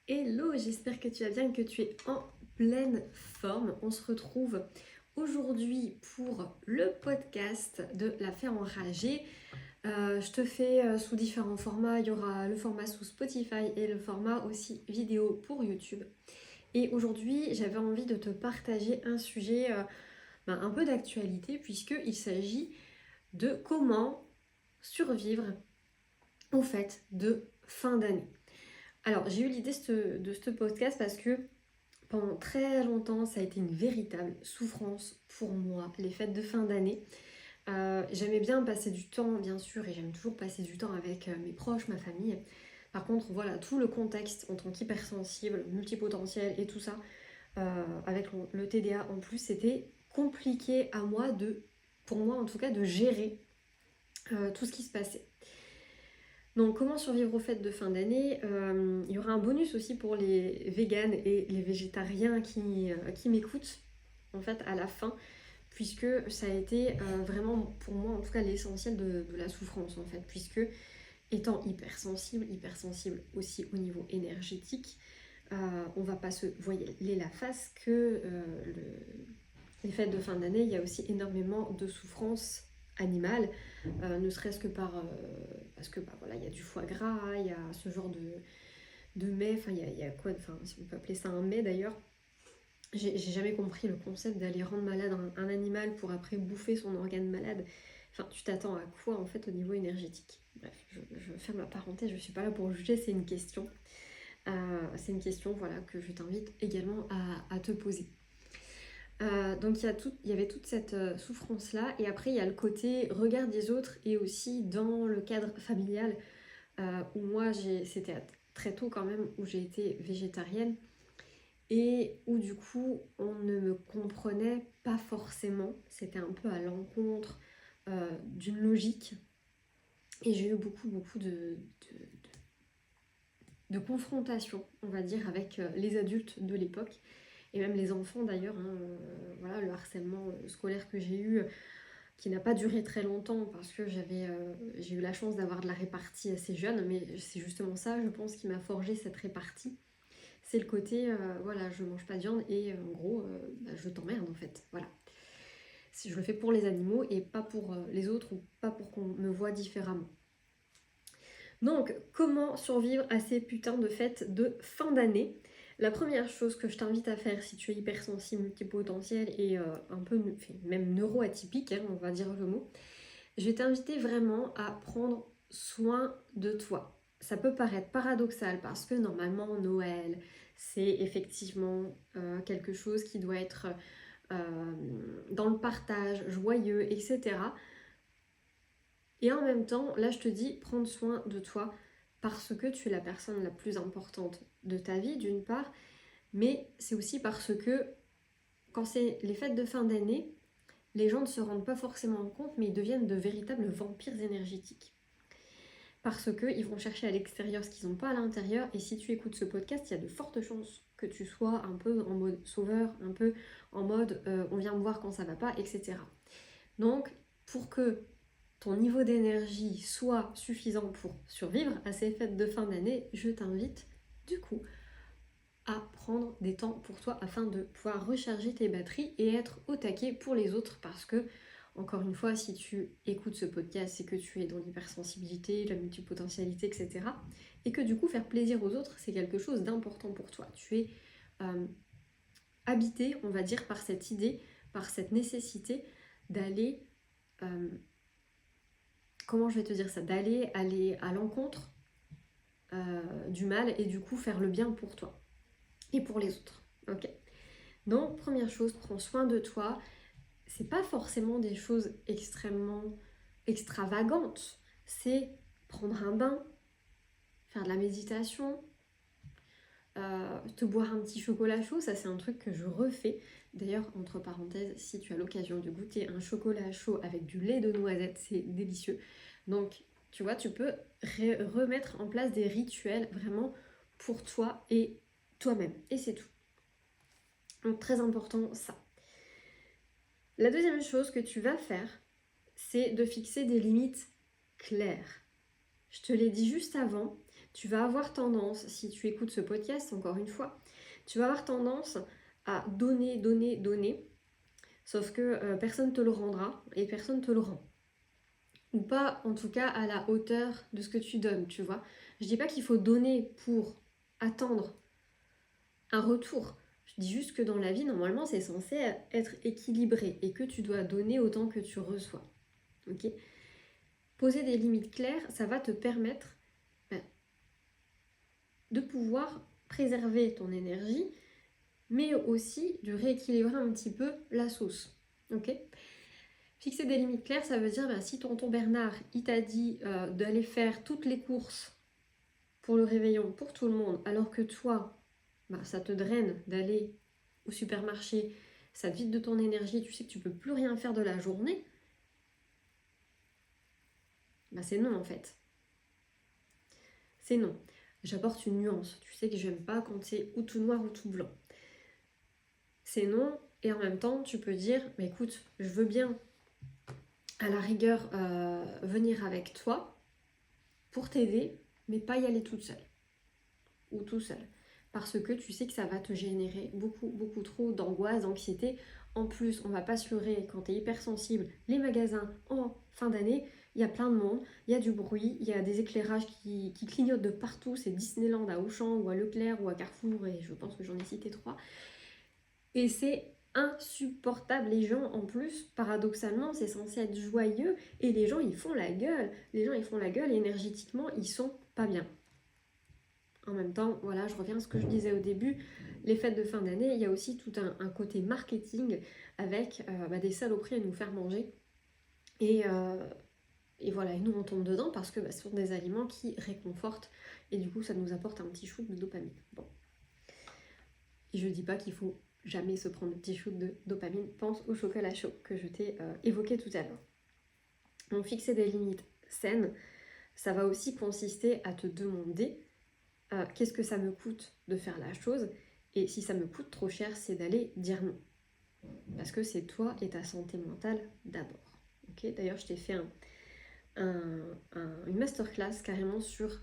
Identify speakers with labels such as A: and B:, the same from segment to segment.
A: Hello, j'espère que tu vas bien et que tu es en pleine forme. On se retrouve aujourd'hui pour le podcast de La Fée Enragée. Je te fais sous différents formats. Il y aura le format sous Spotify et le format aussi vidéo pour YouTube. Et aujourd'hui, j'avais envie de te partager un sujet un peu d'actualité puisqu'il s'agit de comment survivre aux fêtes de fin d'année. Alors, j'ai eu l'idée de ce podcast parce que pendant très longtemps, ça a été une véritable souffrance pour moi, les fêtes de fin d'année. J'aimais bien passer du temps, bien sûr, et j'aime toujours passer du temps avec mes proches, ma famille. Par contre, voilà, tout le contexte en tant qu'hypersensible, multipotentiel et tout ça, avec le TDA en plus, c'était compliqué à moi pour moi en tout cas, de gérer tout ce qui se passait. Donc, comment survivre aux fêtes de fin d'année? Il y aura un bonus aussi pour les véganes et les végétariens qui m'écoutent, en fait, à la fin, puisque ça a été vraiment, pour moi, en tout cas, l'essentiel de la souffrance, en fait, puisque étant hypersensible aussi au niveau énergétique, on va pas se voiler la face que les fêtes de fin d'année, il y a aussi énormément de souffrance animale, ne serait-ce que parce que voilà, il y a du foie gras, il y a ce genre de mets, enfin il y a quoi, enfin si on peut appeler ça un mets d'ailleurs. J'ai jamais compris le concept d'aller rendre malade un animal pour après bouffer son organe malade. Enfin, tu t'attends à quoi en fait au niveau énergétique? Bref, je ferme la parenthèse, je suis pas là pour juger, c'est une question. C'est une question voilà, que je t'invite également à te poser. Donc il y avait toute cette souffrance-là, et après il y a le côté regard des autres, et aussi dans le cadre familial, où moi c'était très tôt quand même, où j'ai été végétarienne, et où du coup on ne me comprenait pas forcément, c'était un peu à l'encontre d'une logique, et j'ai eu beaucoup de confrontations, on va dire, avec les adultes de l'époque, et même les enfants d'ailleurs, hein, voilà, le harcèlement scolaire que j'ai eu, qui n'a pas duré très longtemps parce que j'ai eu la chance d'avoir de la répartie assez jeune, mais c'est justement ça, je pense, qui m'a forgé cette répartie. C'est le côté, voilà, je mange pas de viande et en gros, je t'emmerde en fait, voilà. Si je le fais pour les animaux et pas pour les autres, ou pas pour qu'on me voit différemment. Donc, comment survivre à ces putains de fêtes de fin d'année? La première chose que je t'invite à faire si tu es hypersensible, multipotentiel et un peu même neuroatypique, hein, on va dire le mot, je vais t'inviter vraiment à prendre soin de toi. Ça peut paraître paradoxal parce que normalement Noël, c'est effectivement quelque chose qui doit être dans le partage, joyeux, etc. Et en même temps, là je te dis, prendre soin de toi parce que tu es la personne la plus importante de ta vie, d'une part, mais c'est aussi parce que quand c'est les fêtes de fin d'année, les gens ne se rendent pas forcément compte, mais ils deviennent de véritables vampires énergétiques. Parce qu'ils vont chercher à l'extérieur ce qu'ils n'ont pas à l'intérieur, et si tu écoutes ce podcast, il y a de fortes chances que tu sois un peu en mode sauveur, un peu en mode on vient me voir quand ça va pas, etc. Donc, pour que ton niveau d'énergie soit suffisant pour survivre à ces fêtes de fin d'année, je t'invite du coup à prendre des temps pour toi afin de pouvoir recharger tes batteries et être au taquet pour les autres, parce que, encore une fois, si tu écoutes ce podcast, c'est que tu es dans l'hypersensibilité, la multipotentialité, etc. Et que du coup, faire plaisir aux autres, c'est quelque chose d'important pour toi. Tu es habité, on va dire, par cette idée, par cette nécessité d'aller... comment je vais te dire ça? D'aller à l'encontre du mal, et du coup faire le bien pour toi et pour les autres. Ok. Donc, première chose, prends soin de toi. C'est pas forcément des choses extrêmement extravagantes. C'est prendre un bain, faire de la méditation, te boire un petit chocolat chaud. Ça, c'est un truc que je refais. D'ailleurs, entre parenthèses, si tu as l'occasion de goûter un chocolat chaud avec du lait de noisette, c'est délicieux. Donc, tu vois, tu peux remettre en place des rituels vraiment pour toi et toi-même. Et c'est tout. Donc, très important, ça. La deuxième chose que tu vas faire, c'est de fixer des limites claires. Je te l'ai dit juste avant, tu vas avoir tendance, si tu écoutes ce podcast, encore une fois, tu vas avoir tendance à donner, donner, donner, sauf que personne ne te le rendra et personne ne te le rend. Ou pas, en tout cas, à la hauteur de ce que tu donnes, tu vois. Je dis pas qu'il faut donner pour attendre un retour. Je dis juste que dans la vie, normalement, c'est censé être équilibré et que tu dois donner autant que tu reçois. Ok ? Poser des limites claires, ça va te permettre de pouvoir préserver ton énergie, mais aussi de rééquilibrer un petit peu la sauce. Ok ? Fixer des limites claires, ça veut dire si tonton Bernard il t'a dit d'aller faire toutes les courses pour le réveillon pour tout le monde, alors que toi, ça te draine d'aller au supermarché, ça te vide de ton énergie, tu sais que tu peux plus rien faire de la journée, c'est non en fait. C'est non. J'apporte une nuance. Tu sais que j'aime pas quand c'est ou tout noir ou tout blanc. C'est non, et en même temps, tu peux dire, écoute, je veux bien, à la rigueur, venir avec toi pour t'aider, mais pas y aller toute seule. Ou tout seul. Parce que tu sais que ça va te générer beaucoup, beaucoup trop d'angoisse, d'anxiété. En plus, on va pas se leurrer, quand tu es hypersensible, les magasins en fin d'année, il y a plein de monde, il y a du bruit, il y a des éclairages qui clignotent de partout, c'est Disneyland à Auchan ou à Leclerc ou à Carrefour, et je pense que j'en ai cité 3. Et c'est insupportable. Les gens, en plus, paradoxalement, c'est censé être joyeux, et les gens, ils font la gueule. Les gens, ils font la gueule, et énergétiquement, ils sont pas bien. En même temps, voilà, je reviens à ce que je disais au début, les fêtes de fin d'année, il y a aussi tout un côté marketing avec des saloperies à nous faire manger. Et voilà, et nous on tombe dedans parce que ce sont des aliments qui réconfortent et du coup ça nous apporte un petit shoot de dopamine. Bon. Et je dis pas qu'il faut jamais se prendre un petit shoot de dopamine, pense au chocolat chaud que je t'ai évoqué tout à l'heure. Donc fixer des limites saines, ça va aussi consister à te demander qu'est-ce que ça me coûte de faire la chose, et si ça me coûte trop cher, c'est d'aller dire non. Parce que c'est toi et ta santé mentale d'abord. Okay, d'ailleurs, je t'ai fait une masterclass carrément sur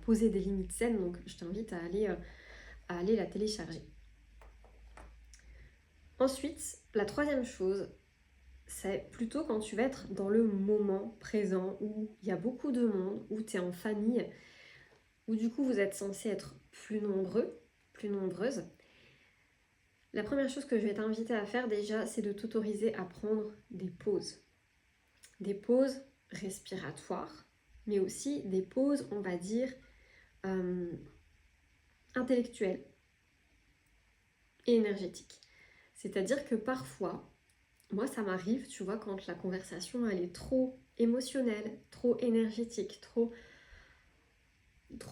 A: poser des limites saines, donc je t'invite à aller la télécharger. Ensuite, la troisième chose, c'est plutôt quand tu vas être dans le moment présent, où il y a beaucoup de monde, où tu es en famille, où du coup vous êtes censé être plus nombreux, plus nombreuses. La première chose que je vais t'inviter à faire déjà, c'est de t'autoriser à prendre des pauses. Des pauses respiratoires, mais aussi des pauses, on va dire, intellectuelles et énergétiques. C'est-à-dire que parfois, moi ça m'arrive, tu vois, quand la conversation elle est trop émotionnelle, trop énergétique, trop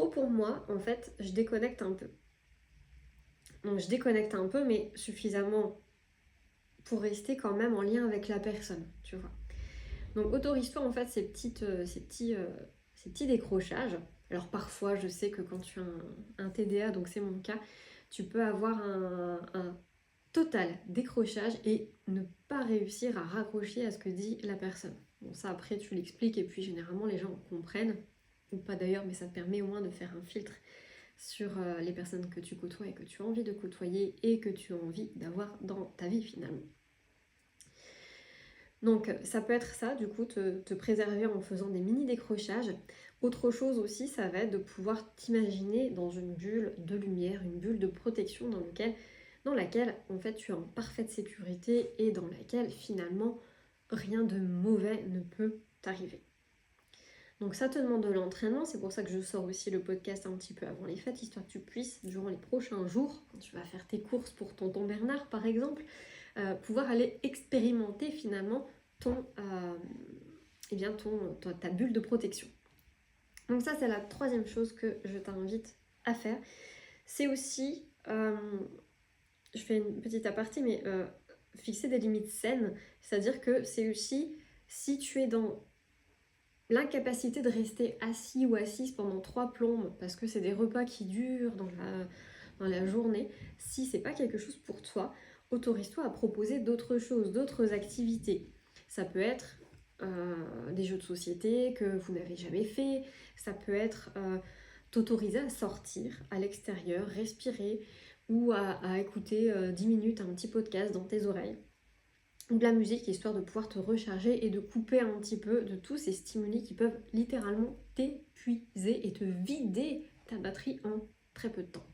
A: pour moi, en fait, je déconnecte un peu. Donc je déconnecte un peu, mais suffisamment pour rester quand même en lien avec la personne, tu vois. Donc autorise-toi en fait ces petits décrochages. Alors parfois, je sais que quand tu as un TDA, donc c'est mon cas, tu peux avoir un total décrochage et ne pas réussir à raccrocher à ce que dit la personne. Bon, ça après tu l'expliques et puis généralement les gens comprennent, ou pas d'ailleurs, mais ça te permet au moins de faire un filtre sur les personnes que tu côtoies et que tu as envie de côtoyer et que tu as envie d'avoir dans ta vie finalement. Donc ça peut être ça, du coup, te préserver en faisant des mini décrochages. Autre chose aussi, ça va être de pouvoir t'imaginer dans une bulle de lumière, une bulle de protection dans laquelle en fait tu es en parfaite sécurité et dans laquelle finalement rien de mauvais ne peut t'arriver. Donc ça te demande de l'entraînement, c'est pour ça que je sors aussi le podcast un petit peu avant les fêtes, histoire que tu puisses, durant les prochains jours, quand tu vas faire tes courses pour tonton Bernard par exemple, pouvoir aller expérimenter finalement ta bulle de protection. Donc ça c'est la troisième chose que je t'invite à faire. C'est aussi, je fais une petite aparté, mais fixer des limites saines, c'est-à-dire que c'est aussi, si tu es dans l'incapacité de rester assis ou assise pendant 3 plombes, parce que c'est des repas qui durent dans la journée, si c'est pas quelque chose pour toi, autorise-toi à proposer d'autres choses, d'autres activités. Ça peut être des jeux de société que vous n'avez jamais fait, ça peut être t'autoriser à sortir à l'extérieur, respirer ou à écouter 10 minutes un petit podcast dans tes oreilles ou de la musique, histoire de pouvoir te recharger et de couper un petit peu de tous ces stimuli qui peuvent littéralement t'épuiser et te vider ta batterie en très peu de temps.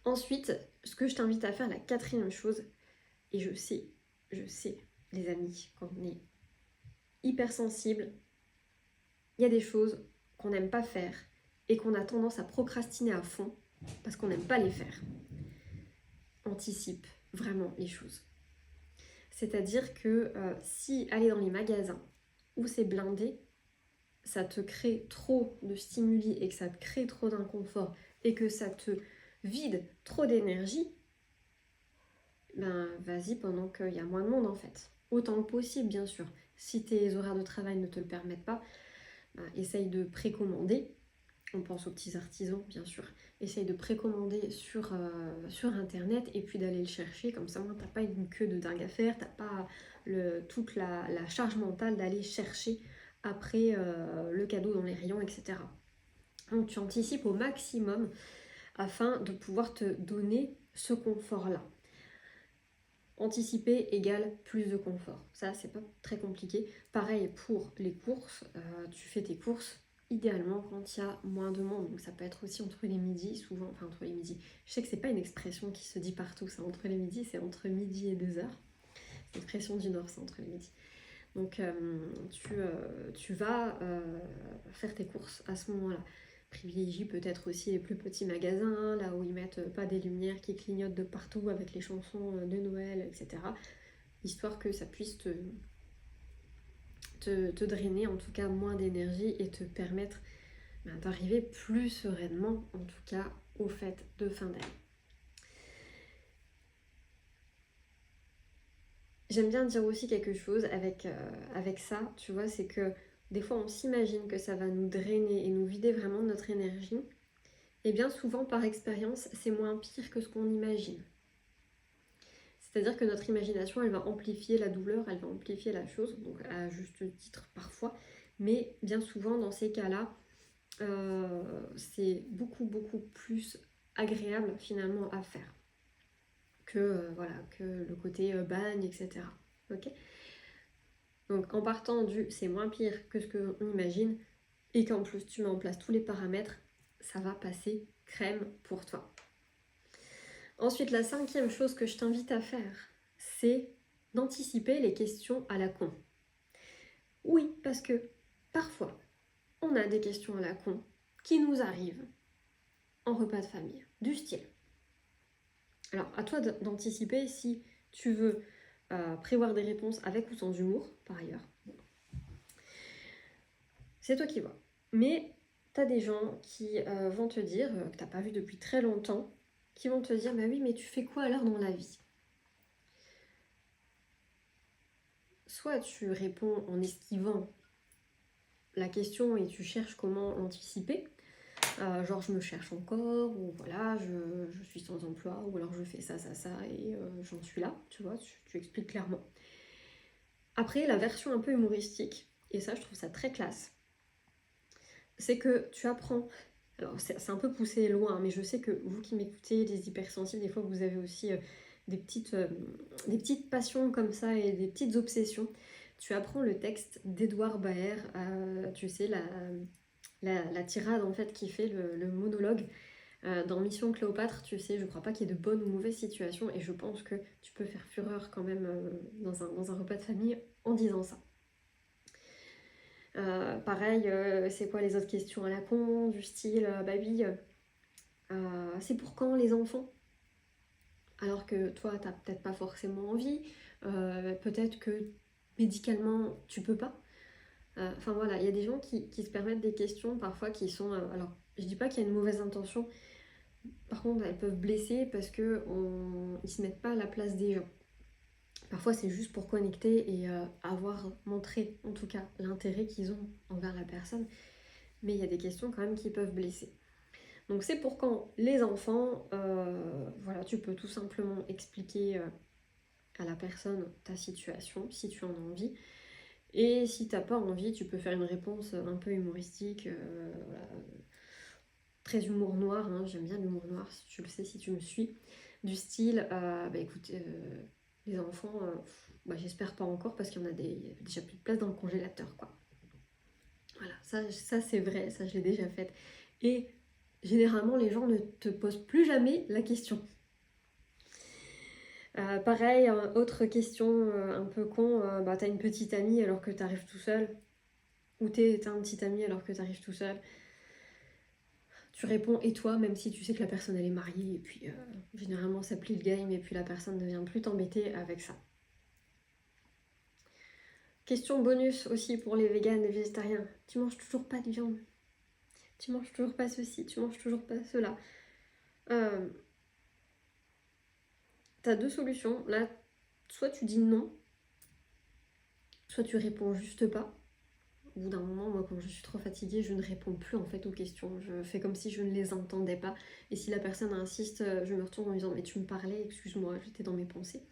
A: Ensuite, ce que je t'invite à faire, la quatrième chose, et je sais, les amis, quand on est hypersensible, il y a des choses qu'on n'aime pas faire et qu'on a tendance à procrastiner à fond parce qu'on n'aime pas les faire. Anticipe vraiment les choses. C'est-à-dire que si aller dans les magasins où c'est blindé, ça te crée trop de stimuli et que ça te crée trop d'inconfort et que ça te vide trop d'énergie, ben vas-y pendant qu'il y a moins de monde en fait. Autant que possible bien sûr. Si tes horaires de travail ne te le permettent pas, ben, essaye de précommander. On pense aux petits artisans bien sûr. Essaye de précommander sur internet et puis d'aller le chercher. Comme ça, moi, t'as pas une queue de dingue à faire, t'as pas toute la charge mentale d'aller chercher après le cadeau dans les rayons, etc. Donc tu anticipes au maximum afin de pouvoir te donner ce confort-là. Anticiper égale plus de confort. Ça, c'est pas très compliqué. Pareil pour les courses. Tu fais tes courses idéalement quand il y a moins de monde. Donc ça peut être aussi entre les midis, souvent, enfin entre les midis. Je sais que c'est pas une expression qui se dit partout, ça, entre les midis, c'est entre midi et 2h. C'est l'expression du Nord, c'est entre les midis. Donc tu vas faire tes courses à ce moment-là. Privilégie peut-être aussi les plus petits magasins, là où ils mettent pas des lumières qui clignotent de partout avec les chansons de Noël, etc. Histoire que ça puisse te drainer, en tout cas moins d'énergie et te permettre d'arriver plus sereinement, en tout cas, aux fêtes de fin d'année. J'aime bien dire aussi quelque chose avec ça, tu vois, c'est que des fois on s'imagine que ça va nous drainer et nous vider vraiment de notre énergie. Et bien souvent, par expérience, c'est moins pire que ce qu'on imagine. C'est-à-dire que notre imagination, elle va amplifier la douleur, elle va amplifier la chose, donc à juste titre parfois. Mais bien souvent, dans ces cas-là, c'est beaucoup, beaucoup plus agréable finalement à faire que le côté bagne, etc. Ok. Donc en partant du c'est moins pire que ce qu'on imagine et qu'en plus tu mets en place tous les paramètres, ça va passer crème pour toi. Ensuite, la cinquième chose que je t'invite à faire, c'est d'anticiper les questions à la con. Oui, parce que parfois, on a des questions à la con qui nous arrivent en repas de famille, du style. Alors, à toi d'anticiper si tu veux prévoir des réponses avec ou sans humour, par ailleurs. C'est toi qui vois. Mais t'as des gens qui vont te dire, que t'as pas vu depuis très longtemps, qui vont te dire, bah oui, mais tu fais quoi alors dans la vie ? Soit tu réponds en esquivant la question et tu cherches comment l'anticiper, genre je me cherche encore, ou voilà, je suis sans emploi, ou alors je fais ça, et j'en suis là, tu vois, tu expliques clairement. Après, la version un peu humoristique, et ça je trouve ça très classe, c'est que tu apprends, alors c'est un peu poussé loin, mais je sais que vous qui m'écoutez, les hypersensibles, des fois vous avez aussi des petites passions comme ça et des petites obsessions. Tu apprends le texte d'Édouard Baer, tu sais, la tirade en fait qui fait le monologue dans Mission Cléopâtre, tu sais, je crois pas qu'il y ait de bonnes ou mauvaises situations et je pense que tu peux faire fureur quand même dans un repas de famille en disant ça. Pareil, c'est quoi les autres questions à la con, du style, bah oui, c'est pour quand les enfants ? Alors que toi, t'as peut-être pas forcément envie, peut-être que médicalement, tu peux pas. Enfin voilà, il y a des gens qui se permettent des questions parfois qui sont... alors, je dis pas qu'il y a une mauvaise intention, par contre, elles peuvent blesser parce qu'ils se mettent pas à la place des gens. Parfois, c'est juste pour connecter et avoir montré, en tout cas, l'intérêt qu'ils ont envers la personne. Mais il y a des questions quand même qui peuvent blesser. Donc c'est pour quand les enfants, voilà, tu peux tout simplement expliquer à la personne ta situation, si tu en as envie. Et si t'as pas envie, tu peux faire une réponse un peu humoristique, voilà, très humour noir, hein, j'aime bien l'humour noir, si tu le sais, si tu me suis, du style, bah écoute, les enfants, bah, j'espère pas encore parce qu'il y en a il y a déjà plus de place dans le congélateur, quoi. Voilà, ça c'est vrai, ça je l'ai déjà fait. Et généralement, les gens ne te posent plus jamais la question. Pareil, autre question un peu con, bah t'as une petite amie alors que t'arrives tout seul, ou t'as un petit ami alors que t'arrives tout seul. Tu réponds et toi, même si tu sais que la personne elle est mariée, et puis généralement ça plie le game, et puis la personne ne vient plus t'embêter avec ça. Question bonus aussi pour les véganes et végétariens. Tu manges toujours pas de viande. Tu manges toujours pas ceci, tu manges toujours pas cela. Euh, T'as deux solutions. Là, soit tu dis non, soit tu réponds juste pas. Au bout d'un moment, moi, quand je suis trop fatiguée, je ne réponds plus en fait aux questions. Je fais comme si je ne les entendais pas. Et si la personne insiste, je me retourne en disant mais tu me parlais, excuse-moi, j'étais dans mes pensées.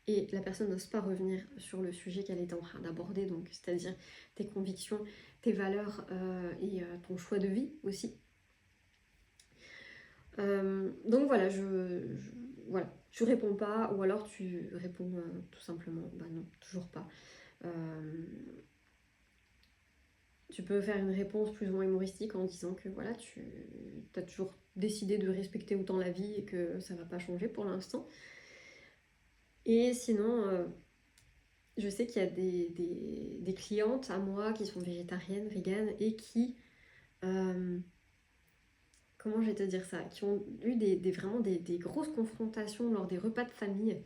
A: Et la personne n'ose pas revenir sur le sujet qu'elle était en train d'aborder, donc c'est-à-dire tes convictions, tes valeurs et ton choix de vie aussi. Donc voilà, voilà, tu réponds pas, ou alors tu réponds tout simplement bah non, toujours pas. Euh, Tu peux faire une réponse plus ou moins humoristique en disant que voilà, tu as toujours décidé de respecter autant la vie et que ça va pas changer pour l'instant. Et sinon, je sais qu'il y a des clientes à moi qui sont végétariennes, véganes et qui, euh, comment je vais te dire ça, qui ont eu vraiment des grosses confrontations lors des repas de famille.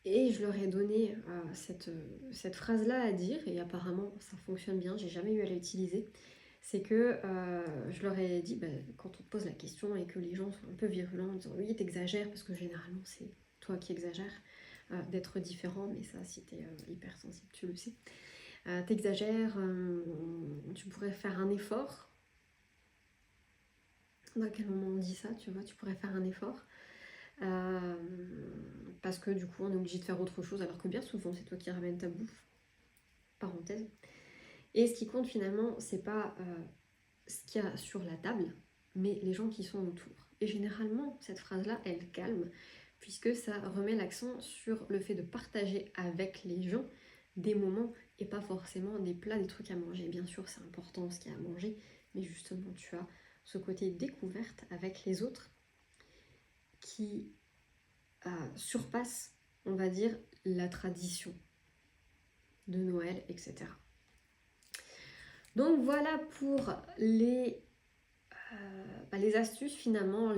A: Et je leur ai donné cette phrase-là à dire, et apparemment ça fonctionne bien, j'ai jamais eu à l'utiliser. C'est que je leur ai dit, bah, quand on te pose la question et que les gens sont un peu virulents en disant oui, t'exagères, parce que généralement c'est toi qui exagères, d'être différent, mais ça, si t'es hypersensible, tu le sais. T'exagères, tu pourrais faire un effort. Dans quel moment on dit ça, tu vois, tu pourrais faire un effort. Euh, Parce que du coup on est obligé de faire autre chose alors que bien souvent c'est toi qui ramènes ta bouffe, parenthèse. Et ce qui compte finalement c'est pas ce qu'il y a sur la table mais les gens qui sont autour. Et généralement cette phrase là elle calme puisque ça remet l'accent sur le fait de partager avec les gens des moments et pas forcément des plats, des trucs à manger. Bien sûr c'est important ce qu'il y a à manger, mais justement tu as ce côté découverte avec les autres qui surpasse, on va dire, la tradition de Noël, etc. Donc voilà pour les astuces finalement,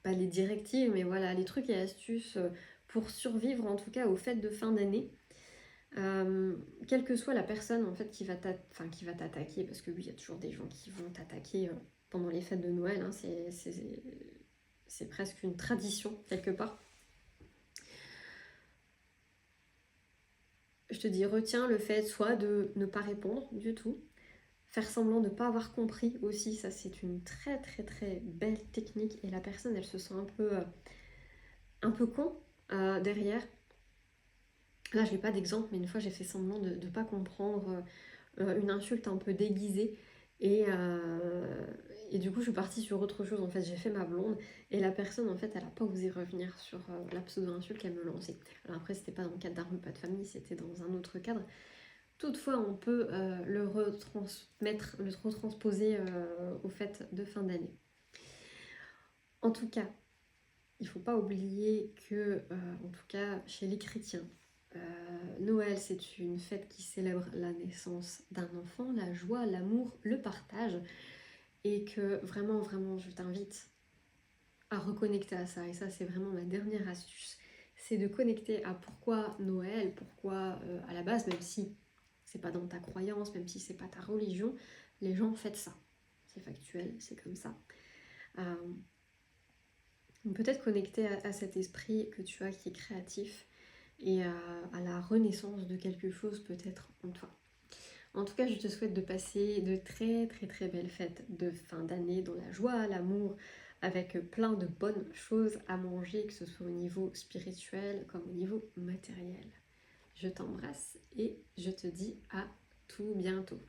A: pas les directives, mais voilà, les trucs et astuces pour survivre en tout cas aux fêtes de fin d'année. Quelle que soit la personne en fait qui va t'attaquer, parce que oui, il y a toujours des gens qui vont t'attaquer pendant les fêtes de Noël, hein, c'est presque une tradition quelque part. Je te dis, retiens le fait soit de ne pas répondre du tout, faire semblant de ne pas avoir compris aussi, ça c'est une très très très belle technique et la personne elle se sent un peu con derrière. Là j'ai pas d'exemple mais une fois j'ai fait semblant de ne pas comprendre une insulte un peu déguisée et du coup je suis partie sur autre chose, en fait j'ai fait ma blonde et la personne en fait elle a pas osé revenir sur la pseudo-insulte qu'elle me lançait. Alors après c'était pas dans le cadre d'un repas de famille, c'était dans un autre cadre. Toutefois, on peut le retransmettre, le retransposer aux fêtes de fin d'année. En tout cas, il ne faut pas oublier que, en tout cas, chez les chrétiens, Noël, c'est une fête qui célèbre la naissance d'un enfant, la joie, l'amour, le partage, et que vraiment, vraiment, je t'invite à reconnecter à ça. Et ça, c'est vraiment ma dernière astuce, c'est de connecter à pourquoi Noël, pourquoi à la base, même si c'est pas dans ta croyance, même si c'est pas ta religion, les gens fêtent ça. C'est factuel, c'est comme ça. Euh, Peut-être connecter à cet esprit que tu as qui est créatif et à la renaissance de quelque chose peut-être en toi. En tout cas, je te souhaite de passer de très très très belles fêtes de fin d'année dans la joie, l'amour, avec plein de bonnes choses à manger, que ce soit au niveau spirituel comme au niveau matériel. Je t'embrasse et je te dis à tout bientôt.